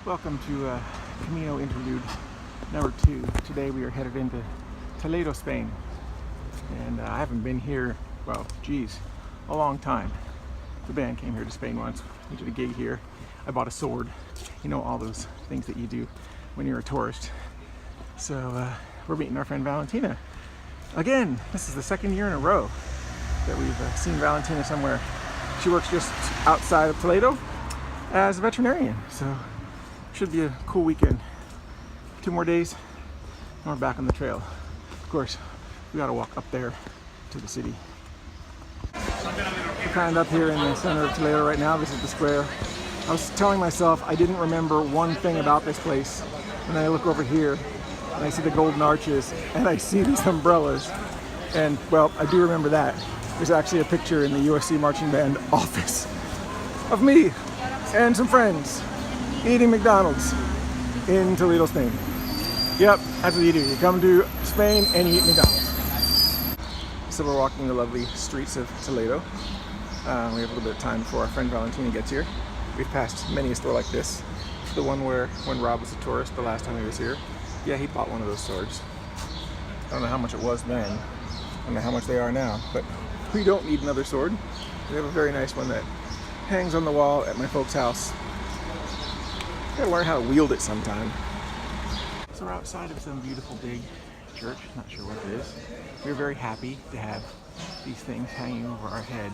Welcome to Camino Interlude number 2. Today we are headed into Toledo, Spain. And I haven't been here, well, geez, a long time. The band came here to Spain once. We did a gig here. I bought a sword. You know, all those things that you do when you're a tourist. So we're meeting our friend Valentina. Again, this is the second year in a row that we've seen Valentina somewhere. She works just outside of Toledo as a veterinarian. So should be a cool weekend. 2 more days and we're back on the trail. Of course, we gotta walk up there to the city. We're kind of up here in the center of Toledo right now. This is the square. I was telling myself I didn't remember one thing about this place. And then I look over here and I see the golden arches and I see these umbrellas. And well, I do remember that. There's actually a picture in the USC Marching Band office of me and some friends eating McDonald's in Toledo, Spain. Yep, that's what you do. You come to Spain and you eat McDonald's. So we're walking the lovely streets of Toledo. We have a little bit of time before our friend Valentina gets here. We've passed many a store like this. The one where, when Rob was a tourist the last time he was here, yeah, he bought one of those swords. I don't know how much it was then. I don't know how much they are now, but we don't need another sword. We have a very nice one that hangs on the wall at my folks' house. Gotta learn how to wield it sometime. So we're outside of some beautiful big church, not sure what it is. We're very happy to have these things hanging over our head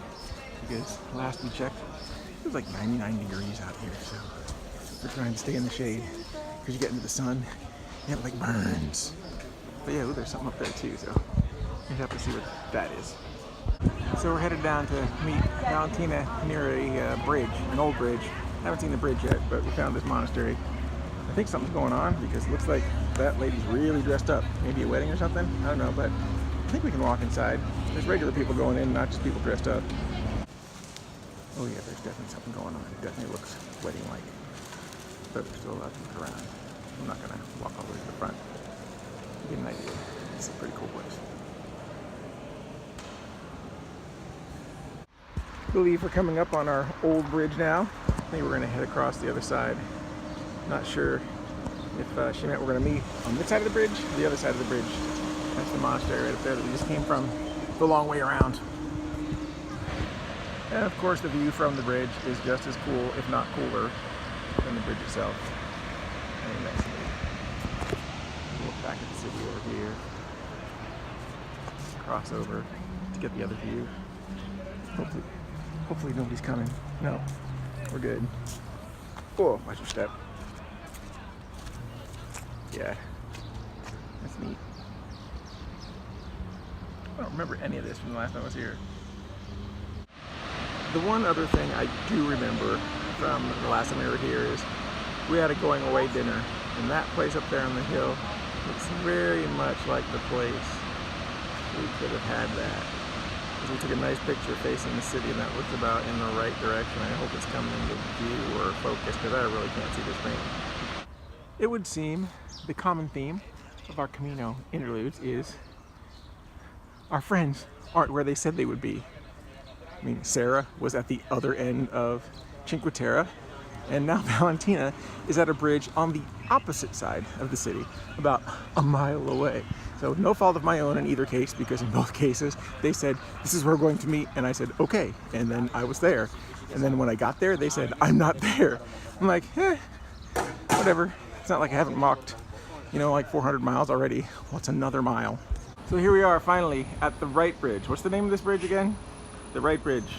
because last we checked, it was like 99 degrees out here, so we're trying to stay in the shade because you get into the sun and it like burns. But yeah, ooh, there's something up there too, so we have to see what that is. So we're headed down to meet Valentina near a bridge, an old bridge. I haven't seen the bridge yet, but we found this monastery. I think something's going on because it looks like that lady's really dressed up. Maybe a wedding or something? I don't know, but I think we can walk inside. There's regular people going in, not just people dressed up. Oh yeah, there's definitely something going on. It definitely looks wedding-like. But we're still allowed to look around. I'm not gonna walk all the way to the front. Get an idea. It's a pretty cool place. I believe we're coming up on our old bridge now. I think we're going to head across the other side. Not sure if she meant we're going to meet on this side of the bridge or the other side of the bridge. That's the monastery right up there that we just came from the long way around. And of course the view from the bridge is just as cool, if not cooler, than the bridge itself. And next to me. Look back at the city over here. Cross over to get the other view. Hopefully nobody's coming. No, we're good. Oh, watch your step. Yeah, that's neat. I don't remember any of this from the last time I was here. The one other thing I do remember from the last time we were here is we had a going away dinner, and that place up there on the hill looks very much like the place we could have had that. We took a nice picture facing the city and that looks about in the right direction. I hope it's coming into view or focus because I really can't see the screen. It would seem the common theme of our Camino interludes is our friends aren't where they said they would be. I mean, Sarah was at the other end of Cinque Terre, and now Valentina is at a bridge on the opposite side of the city, about a mile away. So no fault of my own in either case, because in both cases they said, this is where we're going to meet, and I said, okay, and then I was there. And then when I got there, they said, I'm not there. I'm like, whatever. It's not like I haven't walked, you know, like 400 miles already. What's another mile? So here we are finally at the right bridge. What's the name of this bridge again? The right bridge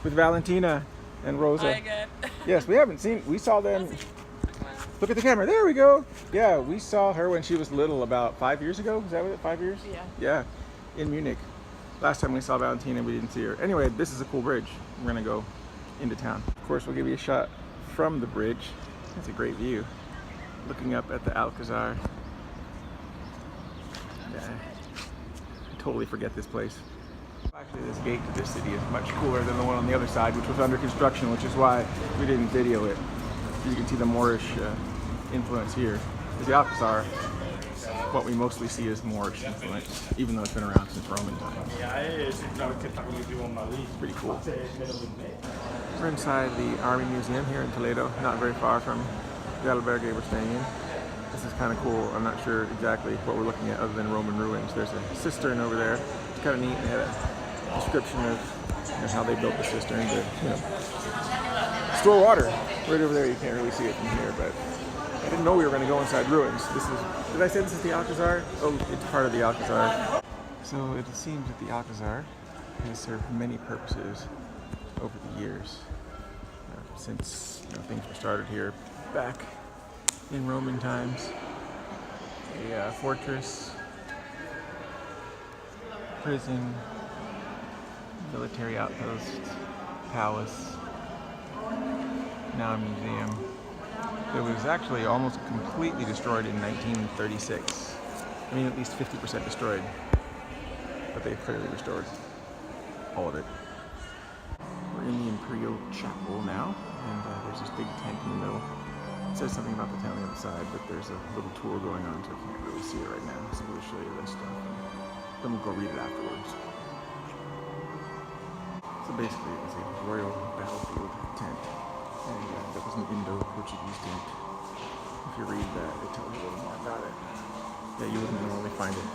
with Valentina and Rosa. Hi again. Yes, we saw them. Look at the camera, there we go. Yeah, we saw her when she was little about 5 years ago. Is that what 5 years? Yeah. Yeah, in Munich. Last time we saw Valentina, we didn't see her. Anyway, this is a cool bridge. We're gonna go into town. Of course, we'll give you a shot from the bridge. That's a great view. Looking up at the Alcazar. Yeah, I totally forget this place. Actually, this gate to this city is much cooler than the one on the other side, which was under construction, which is why we didn't video it. You can see the Moorish influence here. Because the Alcazar, what we mostly see is Moorish influence, even though it's been around since Roman times. Pretty cool. We're inside the Army Museum here in Toledo, not very far from the albergue we're staying in. This is kind of cool. I'm not sure exactly what we're looking at other than Roman ruins. There's a cistern over there. It's kind of neat. They had a description of how they built the cistern to store water. Right over there, you can't really see it from here, but I didn't know we were going to go inside ruins. Did I say this is the Alcazar? Oh, it's part of the Alcazar. So it seems that the Alcazar has served many purposes over the years. Since things were started here back in Roman times. A fortress, prison, military outpost, palace, now a museum. It was actually almost completely destroyed in 1936. I mean, at least 50% destroyed, but they clearly restored all of it. We're in the Imperial Chapel now, and there's this big tent in the middle. It says something about the tent on the other side, but there's a little tour going on, so I can't really see it right now. So we'll show you this stuff, and then we'll go read it afterwards. So basically, it was a royal battlefield tent, and that was an Indo-Portuguese tent. If you read that, it tells you a little more about it. Yeah, you wouldn't normally find it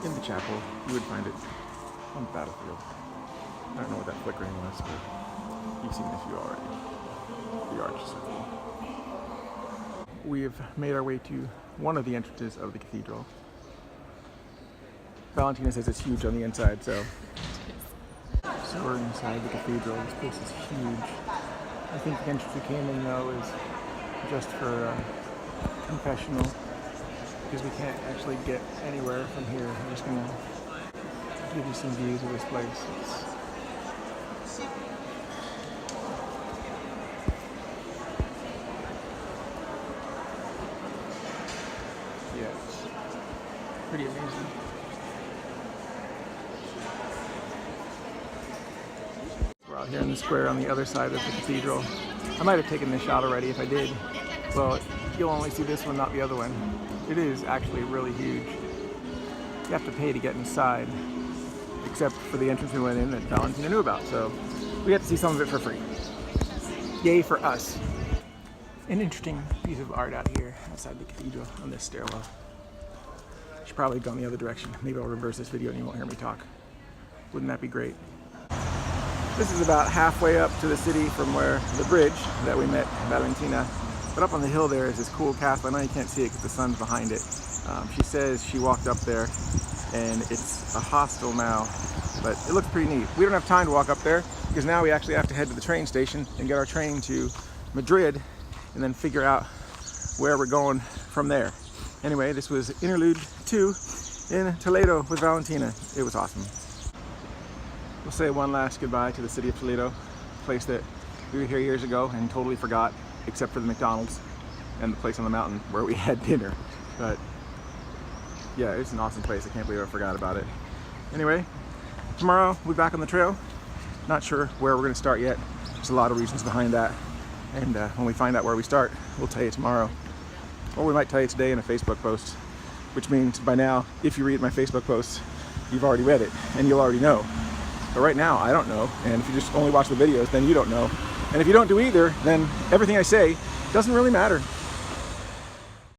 in the chapel. You would find it on the battlefield. I don't know what that flickering was, but you've seen a few already. The arches are cool. We have made our way to one of the entrances of the cathedral. Valentina says it's huge on the inside, so we're inside the cathedral. This place is huge. I think the entrance we came in though is just for confessional, because we can't actually get anywhere from here. I'm just gonna give you some views of this place. Pretty amazing. We're out here in the square on the other side of the cathedral. I might have taken this shot already. If I did, well, you'll only see this one, not the other one. It is actually really huge. You have to pay to get inside, except for the entrance we went in that Valentina knew about, so we got to see some of it for free. Yay for us. An interesting piece of art out here outside the cathedral on this stairwell. Should probably have gone the other direction. Maybe I'll reverse this video and you won't hear me talk. Wouldn't that be great? This is about halfway up to the city from where the bridge that we met Valentina. But up on the hill there is this cool castle. I know you can't see it because the sun's behind it. She says she walked up there and it's a hostel now, but it looks pretty neat. We don't have time to walk up there because now we actually have to head to the train station and get our train to Madrid and then figure out where we're going from there. Anyway, this was Interlude 2 in Toledo with Valentina. It was awesome. We'll say one last goodbye to the city of Toledo, a place that we were here years ago and totally forgot, except for the McDonald's and the place on the mountain where we had dinner. But yeah, it's an awesome place. I can't believe I forgot about it. Anyway, tomorrow we'll be back on the trail. Not sure where we're going to start yet. There's a lot of reasons behind that. And when we find out where we start, we'll tell you tomorrow. Or we might tell you today in a Facebook post, which means by now, if you read my Facebook posts, you've already read it and you'll already know. But right now, I don't know. And if you just only watch the videos, then you don't know. And if you don't do either, then everything I say doesn't really matter.